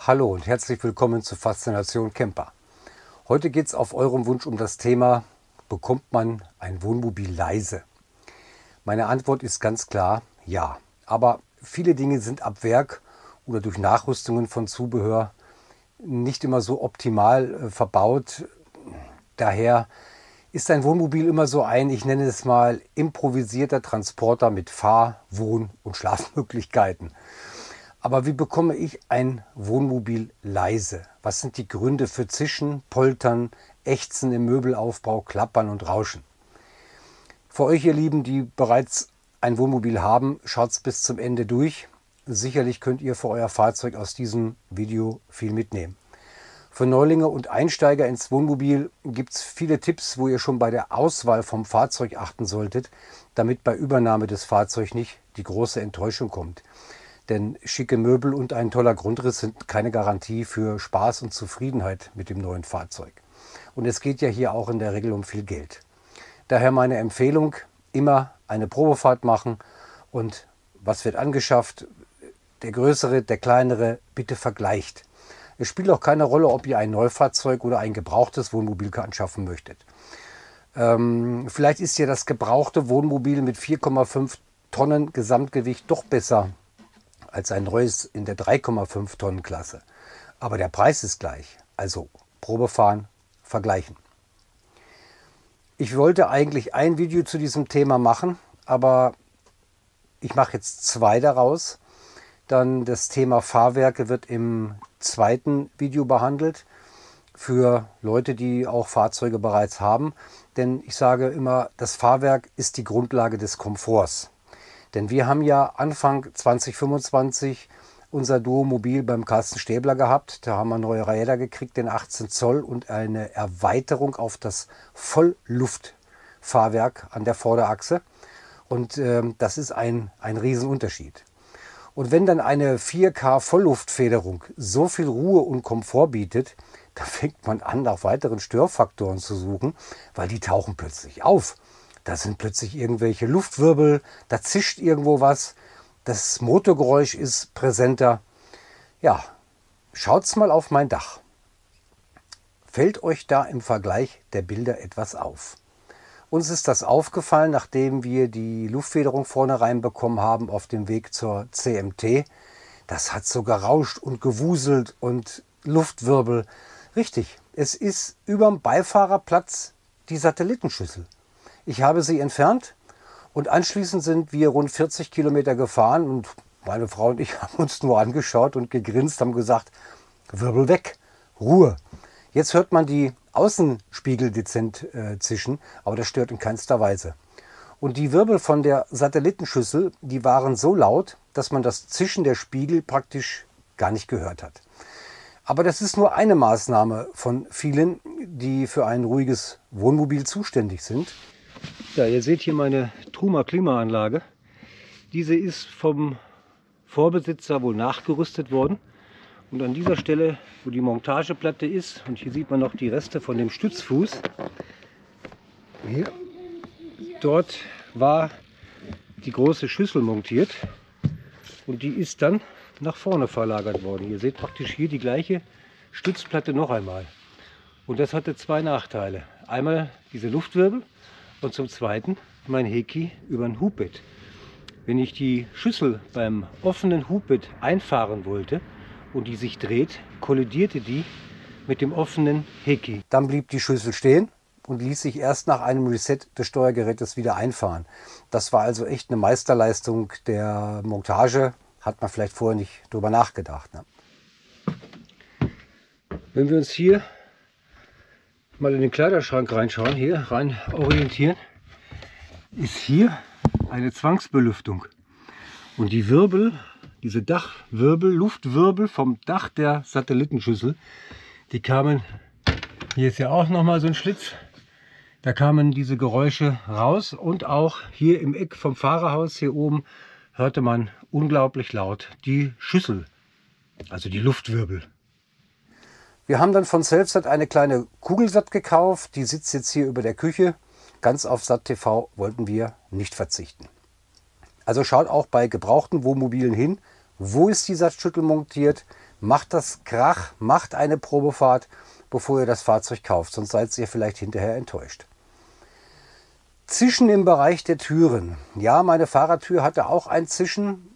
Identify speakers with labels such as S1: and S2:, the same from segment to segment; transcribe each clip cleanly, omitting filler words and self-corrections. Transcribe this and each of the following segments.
S1: Hallo und herzlich willkommen zu Faszination Camper. Heute geht es auf eurem Wunsch um das Thema: Bekommt man ein Wohnmobil leise? Meine Antwort ist ganz klar ja. Aber viele Dinge sind ab Werk oder durch Nachrüstungen von Zubehör nicht immer so optimal verbaut. Daher ist ein Wohnmobil immer so ein, ich nenne es mal, improvisierter Transporter mit Fahr-, Wohn- und Schlafmöglichkeiten. Aber wie bekomme ich ein Wohnmobil leise? Was sind die Gründe für Zischen, Poltern, Ächzen im Möbelaufbau, Klappern und Rauschen? Für euch, ihr Lieben, die bereits ein Wohnmobil haben, schaut bis zum Ende durch. Sicherlich könnt ihr für euer Fahrzeug aus diesem Video viel mitnehmen. Für Neulinge und Einsteiger ins Wohnmobil gibt es viele Tipps, wo ihr schon bei der Auswahl vom Fahrzeug achten solltet, damit bei Übernahme des Fahrzeugs nicht die große Enttäuschung kommt. Denn schicke Möbel und ein toller Grundriss sind keine Garantie für Spaß und Zufriedenheit mit dem neuen Fahrzeug. Und es geht ja hier auch in der Regel um viel Geld. Daher meine Empfehlung: immer eine Probefahrt machen und was wird angeschafft, der größere, der kleinere, bitte vergleicht. Es spielt auch keine Rolle, ob ihr ein Neufahrzeug oder ein gebrauchtes Wohnmobil anschaffen möchtet. Vielleicht ist ja das gebrauchte Wohnmobil mit 4,5 Tonnen Gesamtgewicht doch besser als ein neues in der 3,5 Tonnen Klasse. Aber der Preis ist gleich. Also Probefahren, vergleichen. Ich wollte eigentlich ein Video zu diesem Thema machen, aber ich mache jetzt zwei daraus. Dann das Thema Fahrwerke wird im zweiten Video behandelt, für Leute, die auch Fahrzeuge bereits haben. Denn ich sage immer, das Fahrwerk ist die Grundlage des Komforts. Denn wir haben ja Anfang 2025 unser Duomobil beim Carsten Stäbler gehabt. Da haben wir neue Räder gekriegt, den 18 Zoll und eine Erweiterung auf das Vollluftfahrwerk an der Vorderachse. Und das ist ein Riesenunterschied. Und wenn dann eine 4K Vollluftfederung so viel Ruhe und Komfort bietet, da fängt man an, nach weiteren Störfaktoren zu suchen, weil die tauchen plötzlich auf. Da sind plötzlich irgendwelche Luftwirbel, da zischt irgendwo was, das Motorgeräusch ist präsenter. Ja, schaut's mal auf mein Dach. Fällt euch da im Vergleich der Bilder etwas auf? Uns ist das aufgefallen, nachdem wir die Luftfederung vorne reinbekommen haben auf dem Weg zur CMT. Das hat so gerauscht und gewuselt und Luftwirbel. Richtig, es ist überm Beifahrerplatz die Satellitenschüssel. Ich habe sie entfernt und anschließend sind wir rund 40 Kilometer gefahren und meine Frau und ich haben uns nur angeschaut und gegrinst, haben gesagt: Wirbel weg, Ruhe. Jetzt hört man die Außenspiegel dezent zischen, aber das stört in keinster Weise. Und die Wirbel von der Satellitenschüssel, die waren so laut, dass man das Zischen der Spiegel praktisch gar nicht gehört hat. Aber das ist nur eine Maßnahme von vielen, die für ein ruhiges Wohnmobil zuständig sind. Ja, ihr seht hier meine Truma Klimaanlage. Diese ist vom Vorbesitzer wohl nachgerüstet worden. Und an dieser Stelle, wo die Montageplatte ist, und hier sieht man noch die Reste von dem Stützfuß, hier, dort war die große Schüssel montiert und die ist dann nach vorne verlagert worden. Ihr seht praktisch hier die gleiche Stützplatte noch einmal. Und das hatte zwei Nachteile. Einmal diese Luftwirbel und zum Zweiten mein Heki über ein Hubbett. Wenn ich die Schüssel beim offenen Hubbett einfahren wollte und die sich dreht, kollidierte die mit dem offenen Heki. Dann blieb die Schüssel stehen und ließ sich erst nach einem Reset des Steuergerätes wieder einfahren. Das war also echt eine Meisterleistung der Montage. Hat man vielleicht vorher nicht drüber nachgedacht. Ne? Wenn wir uns hier mal in den Kleiderschrank reinschauen, hier rein orientieren, ist hier eine Zwangsbelüftung. Und die Wirbel, diese Dachwirbel, Luftwirbel vom Dach der Satellitenschüssel, die kamen, hier ist ja auch nochmal so ein Schlitz, da kamen diese Geräusche raus und auch hier im Eck vom Fahrerhaus hier oben hörte man unglaublich laut die Schüssel, also die Luftwirbel. Wir haben dann von Selfsat eine kleine Kugelsat gekauft, die sitzt jetzt hier über der Küche. Ganz auf SAT-TV wollten wir nicht verzichten. Also schaut auch bei gebrauchten Wohnmobilen hin, wo ist die Satzschüttel montiert, macht das Krach, macht eine Probefahrt, bevor ihr das Fahrzeug kauft, sonst seid ihr vielleicht hinterher enttäuscht. Zischen im Bereich der Türen. Ja, meine Fahrertür hatte auch ein Zischen.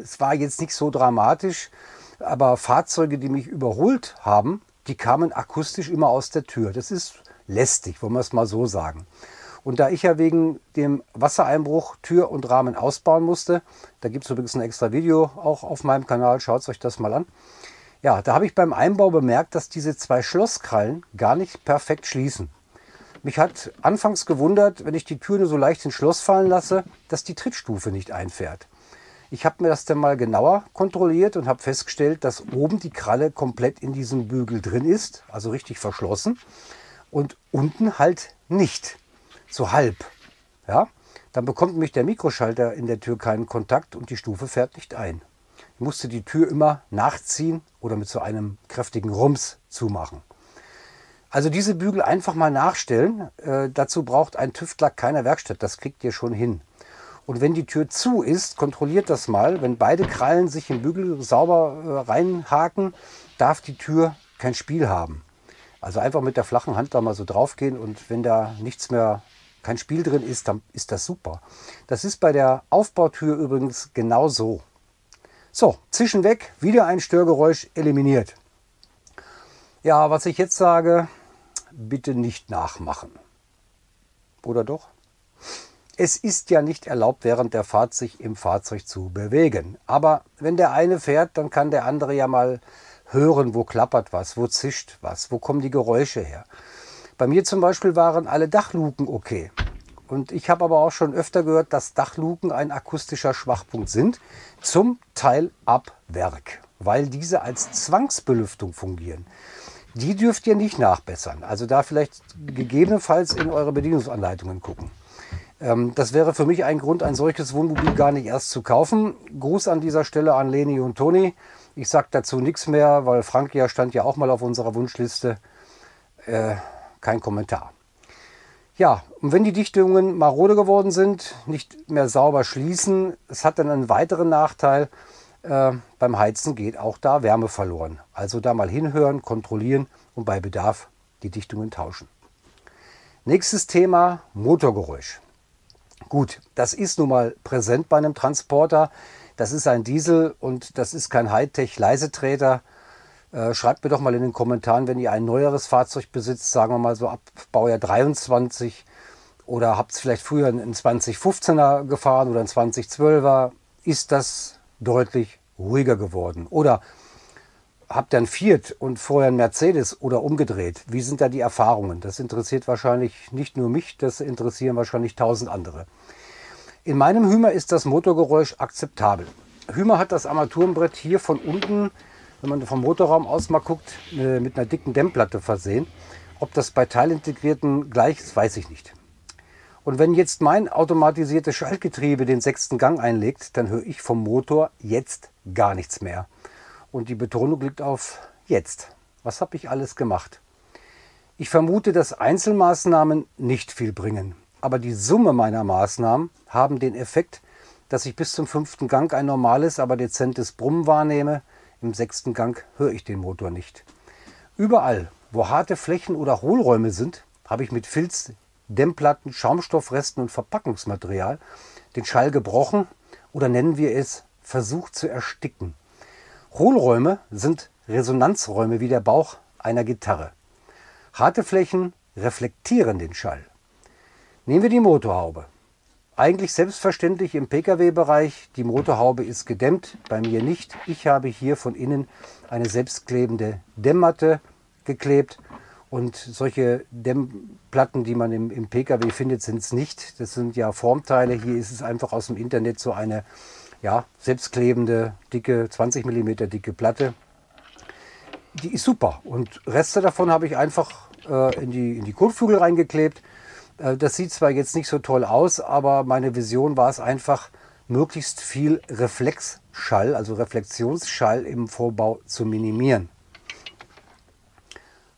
S1: Es war jetzt nicht so dramatisch, aber Fahrzeuge, die mich überholt haben, die kamen akustisch immer aus der Tür. Das ist lästig, wollen wir es mal so sagen. Und da ich ja wegen dem Wassereinbruch Tür und Rahmen ausbauen musste, da gibt es übrigens ein extra Video auch auf meinem Kanal, schaut euch das mal an. Ja, da habe ich beim Einbau bemerkt, dass diese zwei Schlosskrallen gar nicht perfekt schließen. Mich hat anfangs gewundert, wenn ich die Tür nur so leicht ins Schloss fallen lasse, dass die Trittstufe nicht einfährt. Ich habe mir das dann mal genauer kontrolliert und habe festgestellt, dass oben die Kralle komplett in diesem Bügel drin ist, also richtig verschlossen, und unten halt nicht, so halb. Ja? Dann bekommt nämlich der Mikroschalter in der Tür keinen Kontakt und die Stufe fährt nicht ein. Ich musste die Tür immer nachziehen oder mit so einem kräftigen Rums zumachen. Also diese Bügel einfach mal nachstellen. Dazu braucht ein Tüftler keine Werkstatt, das kriegt ihr schon hin. Und wenn die Tür zu ist, kontrolliert das mal. Wenn beide Krallen sich im Bügel sauber reinhaken, darf die Tür kein Spiel haben. Also einfach mit der flachen Hand da mal so drauf gehen und wenn da nichts mehr, kein Spiel drin ist, dann ist das super. Das ist bei der Aufbautür übrigens genau so. So, Zischen weg, wieder ein Störgeräusch eliminiert. Ja, was ich jetzt sage, bitte nicht nachmachen. Oder doch? Es ist ja nicht erlaubt, während der Fahrt sich im Fahrzeug zu bewegen. Aber wenn der eine fährt, dann kann der andere ja mal hören, wo klappert was, wo zischt was, wo kommen die Geräusche her. Bei mir zum Beispiel waren alle Dachluken okay. Und ich habe aber auch schon öfter gehört, dass Dachluken ein akustischer Schwachpunkt sind, zum Teil ab Werk, weil diese als Zwangsbelüftung fungieren. Die dürft ihr nicht nachbessern. Also da vielleicht gegebenenfalls in eure Bedienungsanleitungen gucken. Das wäre für mich ein Grund, ein solches Wohnmobil gar nicht erst zu kaufen. Gruß an dieser Stelle an Leni und Toni. Ich sage dazu nichts mehr, weil Frank ja stand ja auch mal auf unserer Wunschliste. Kein Kommentar. Ja, und wenn die Dichtungen marode geworden sind, nicht mehr sauber schließen, es hat dann einen weiteren Nachteil. Beim Heizen geht auch da Wärme verloren. Also da mal hinhören, kontrollieren und bei Bedarf die Dichtungen tauschen. Nächstes Thema, Motorgeräusch. Gut, das ist nun mal präsent bei einem Transporter. Das ist ein Diesel und das ist kein Hightech-Leisetreter. Schreibt mir doch mal in den Kommentaren, wenn ihr ein neueres Fahrzeug besitzt, sagen wir mal so ab Baujahr 23 oder habt es vielleicht früher einen 2015er gefahren oder einen 2012er, ist das deutlich ruhiger geworden. Oder habt ihr einen Fiat und vorher einen Mercedes oder umgedreht? Wie sind da die Erfahrungen? Das interessiert wahrscheinlich nicht nur mich, das interessieren wahrscheinlich 1000 andere. In meinem Hymer ist das Motorgeräusch akzeptabel. Hymer hat das Armaturenbrett hier von unten, wenn man vom Motorraum aus mal guckt, mit einer dicken Dämmplatte versehen. Ob das bei teilintegrierten gleich ist, weiß ich nicht. Und wenn jetzt mein automatisiertes Schaltgetriebe den 6. Gang einlegt, dann höre ich vom Motor jetzt gar nichts mehr. Und die Betonung liegt auf jetzt. Was habe ich alles gemacht? Ich vermute, dass Einzelmaßnahmen nicht viel bringen. Aber die Summe meiner Maßnahmen haben den Effekt, dass ich bis zum 5. Gang ein normales, aber dezentes Brummen wahrnehme. Im 6. Gang höre ich den Motor nicht. Überall, wo harte Flächen oder Hohlräume sind, habe ich mit Filz, Dämmplatten, Schaumstoffresten und Verpackungsmaterial den Schall gebrochen oder nennen wir es versucht zu ersticken. Hohlräume sind Resonanzräume wie der Bauch einer Gitarre. Harte Flächen reflektieren den Schall. Nehmen wir die Motorhaube. Eigentlich selbstverständlich im Pkw-Bereich, die Motorhaube ist gedämmt, bei mir nicht. Ich habe hier von innen eine selbstklebende Dämmmatte geklebt und solche Dämmplatten, die man im Pkw findet, sind es nicht. Das sind ja Formteile. Hier ist es einfach aus dem Internet so eine selbstklebende, dicke, 20 mm dicke Platte. Die ist super und Reste davon habe ich einfach in die Kotflügel reingeklebt. Das sieht zwar jetzt nicht so toll aus, aber meine Vision war es einfach, möglichst viel Reflexschall, also Reflexionsschall im Vorbau zu minimieren.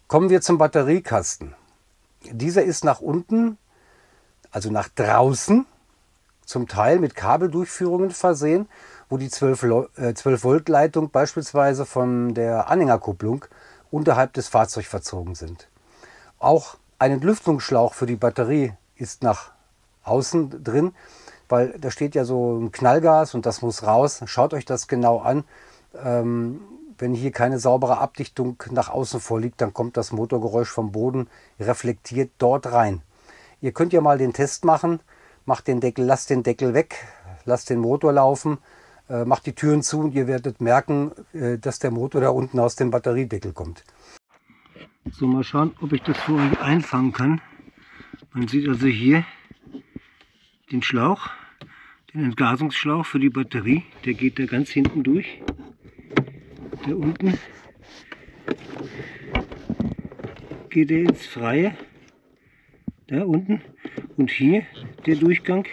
S1: Kommen wir zum Batteriekasten. Dieser ist nach unten, also nach draußen, zum Teil mit Kabeldurchführungen versehen, wo die 12 Volt Leitung beispielsweise von der Anhängerkupplung unterhalb des Fahrzeugs verzogen sind. Auch ein Entlüftungsschlauch für die Batterie ist nach außen drin, weil da steht ja so ein Knallgas und das muss raus. Schaut euch das genau an. Wenn hier keine saubere Abdichtung nach außen vorliegt, dann kommt das Motorgeräusch vom Boden reflektiert dort rein. Ihr könnt ja mal den Test machen. Macht den Deckel, lasst den Deckel weg, lasst den Motor laufen, macht die Türen zu und ihr werdet merken, dass der Motor da unten aus dem Batteriedeckel kommt. So, mal schauen, ob ich das für euch einfangen kann. Man sieht also hier den Schlauch, den Entgasungsschlauch für die Batterie. Der geht da ganz hinten durch. Da unten geht er ins Freie. Da unten. Und hier der Durchgang.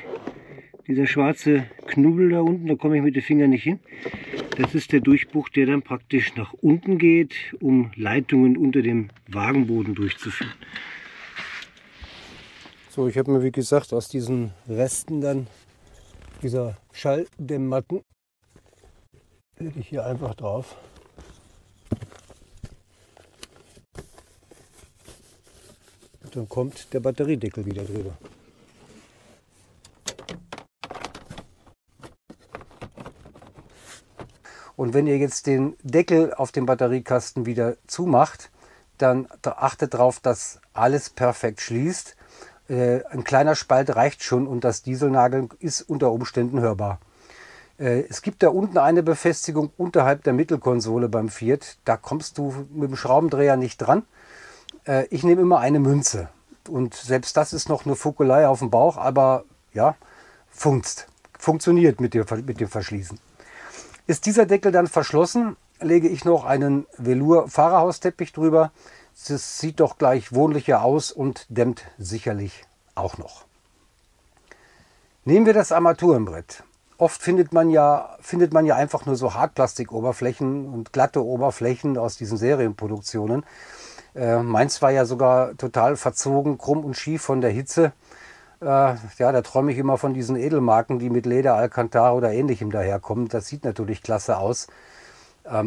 S1: Dieser schwarze Knubbel da unten, da komme ich mit den Fingern nicht hin. Das ist der Durchbruch, der dann praktisch nach unten geht, um Leitungen unter dem Wagenboden durchzuführen. So, ich habe mir wie gesagt aus diesen Resten dann dieser Schalldämmmatten, lege ich hier einfach drauf. Und dann kommt der Batteriedeckel wieder drüber. Und wenn ihr jetzt den Deckel auf dem Batteriekasten wieder zumacht, dann achtet darauf, dass alles perfekt schließt. Ein kleiner Spalt reicht schon und das Dieselnageln ist unter Umständen hörbar. Es gibt da unten eine Befestigung unterhalb der Mittelkonsole beim Fiat. Da kommst du mit dem Schraubendreher nicht dran. Ich nehme immer eine Münze. Und selbst das ist noch eine Fuckelei auf dem Bauch, aber ja, funktioniert mit dem Verschließen. Ist dieser Deckel dann verschlossen, lege ich noch einen Velour-Fahrerhausteppich drüber. Das sieht doch gleich wohnlicher aus und dämmt sicherlich auch noch. Nehmen wir das Armaturenbrett. Oft findet man ja einfach nur so Hartplastikoberflächen und glatte Oberflächen aus diesen Serienproduktionen. Meins war ja sogar total verzogen, krumm und schief von der Hitze. Ja, da träume ich immer von diesen Edelmarken, die mit Leder, Alcantara oder ähnlichem daherkommen. Das sieht natürlich klasse aus.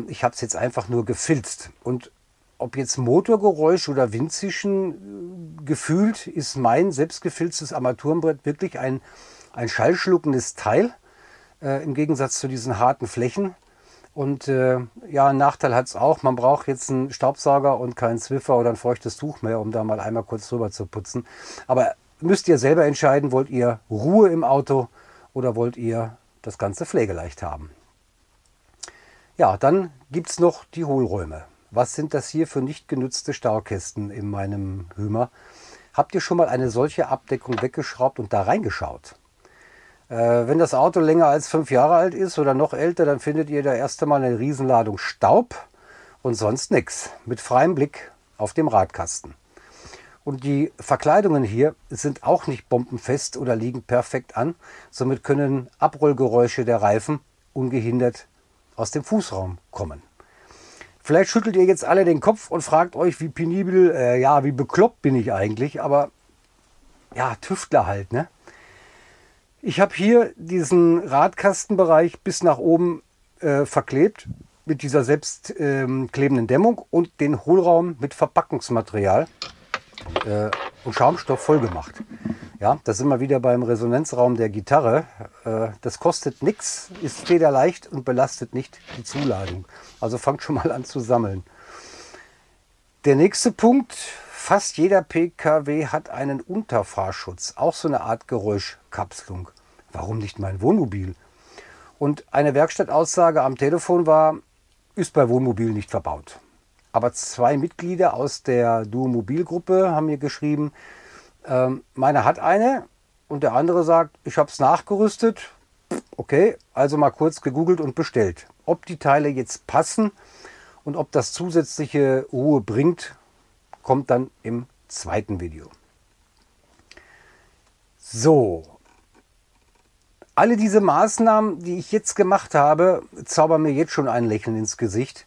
S1: Ich habe es jetzt einfach nur gefilzt. Und ob jetzt Motorgeräusch oder Windzischen, gefühlt ist mein selbstgefilztes Armaturenbrett wirklich ein schallschluckendes Teil, im Gegensatz zu diesen harten Flächen. Und ja, einen Nachteil hat es auch, man braucht jetzt einen Staubsauger und keinen Zwiffer oder ein feuchtes Tuch mehr, um da mal einmal kurz drüber zu putzen. Aber müsst ihr selber entscheiden, wollt ihr Ruhe im Auto oder wollt ihr das Ganze pflegeleicht haben. Ja, dann gibt es noch die Hohlräume. Was sind das hier für nicht genutzte Staukästen in meinem Hümer? Habt ihr schon mal eine solche Abdeckung weggeschraubt und da reingeschaut? Wenn das Auto länger als 5 Jahre alt ist oder noch älter, dann findet ihr da erst einmal eine Riesenladung Staub und sonst nichts. Mit freiem Blick auf dem Radkasten. Und die Verkleidungen hier sind auch nicht bombenfest oder liegen perfekt an. Somit können Abrollgeräusche der Reifen ungehindert aus dem Fußraum kommen. Vielleicht schüttelt ihr jetzt alle den Kopf und fragt euch, wie penibel, ja, wie bekloppt bin ich eigentlich. Aber ja, Tüftler halt, ne? Ich habe hier diesen Radkastenbereich bis nach oben verklebt mit dieser selbstklebenden Dämmung und den Hohlraum mit Verpackungsmaterial und Schaumstoff voll gemacht. Ja, da sind wir wieder beim Resonanzraum der Gitarre. Das kostet nichts, ist federleicht und belastet nicht die Zuladung. Also fangt schon mal an zu sammeln. Der nächste Punkt: Fast jeder PKW hat einen Unterfahrschutz, auch so eine Art Geräuschkapselung. Warum nicht mein Wohnmobil? Und eine Werkstattaussage am Telefon war, ist bei Wohnmobilen nicht verbaut. Aber 2 Mitglieder aus der Duomobil-Gruppe haben mir geschrieben, meiner hat eine und der andere sagt, ich habe es nachgerüstet. Okay, also mal kurz gegoogelt und bestellt. Ob die Teile jetzt passen und ob das zusätzliche Ruhe bringt, kommt dann im zweiten Video. So, alle diese Maßnahmen, die ich jetzt gemacht habe, zaubern mir jetzt schon ein Lächeln ins Gesicht,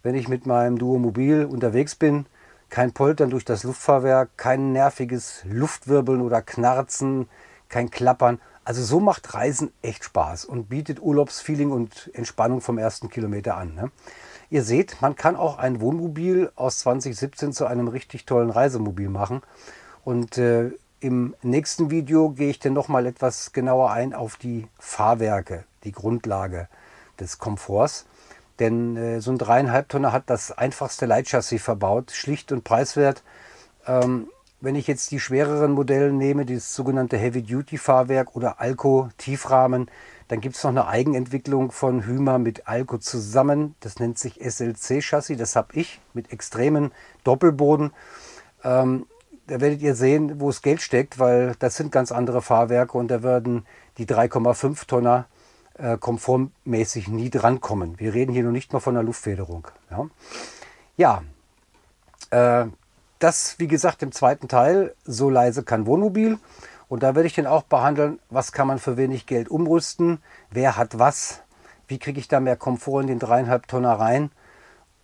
S1: wenn ich mit meinem Duomobil unterwegs bin. Kein Poltern durch das Luftfahrwerk, kein nerviges Luftwirbeln oder Knarzen, kein Klappern. Also so macht Reisen echt Spaß und bietet Urlaubsfeeling und Entspannung vom ersten Kilometer an, ne? Ihr seht, man kann auch ein Wohnmobil aus 2017 zu einem richtig tollen Reisemobil machen. Und im nächsten Video gehe ich dann noch mal etwas genauer ein auf die Fahrwerke, die Grundlage des Komforts. Denn so ein 3,5 Tonner hat das einfachste Leitchassis verbaut, schlicht und preiswert. Wenn ich jetzt die schwereren Modelle nehme, das sogenannte Heavy-Duty-Fahrwerk oder Alco-Tiefrahmen, dann gibt es noch eine Eigenentwicklung von Hymer mit Alco zusammen. Das nennt sich SLC-Chassis, das habe ich mit extremen Doppelboden. Da werdet ihr sehen, wo das Geld steckt, weil das sind ganz andere Fahrwerke und da werden die 3,5 Tonner komfortmäßig nie drankommen. Wir reden hier noch nicht mal von der Luftfederung. Das, wie gesagt, im zweiten Teil, so leise kann Wohnmobil. Und da werde ich dann auch behandeln, was kann man für wenig Geld umrüsten, wer hat was, wie kriege ich da mehr Komfort in den 3,5 Tonner rein.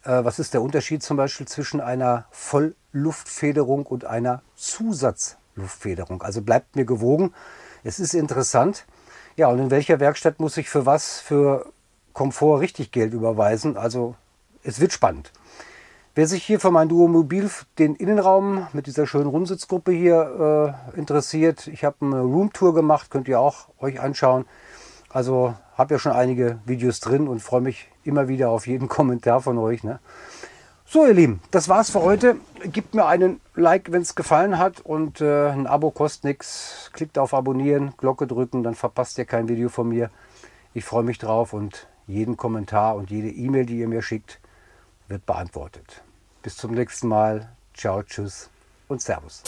S1: Was ist der Unterschied zum Beispiel zwischen einer Vollluftfederung und einer Zusatzluftfederung? Also bleibt mir gewogen. Es ist interessant. Ja, und in welcher Werkstatt muss ich für was für Komfort richtig Geld überweisen? Also es wird spannend. Wer sich hier für mein Duomobil, den Innenraum mit dieser schönen Rundsitzgruppe hier interessiert, ich habe eine Roomtour gemacht, könnt ihr auch euch anschauen. Also habe ja schon einige Videos drin und freue mich immer wieder auf jeden Kommentar von euch, ne? So ihr Lieben, das war's für heute. Gebt mir einen Like, wenn es gefallen hat und ein Abo kostet nichts. Klickt auf Abonnieren, Glocke drücken, dann verpasst ihr kein Video von mir. Ich freue mich drauf und jeden Kommentar und jede E-Mail, die ihr mir schickt, wird beantwortet. Bis zum nächsten Mal. Ciao, tschüss und Servus.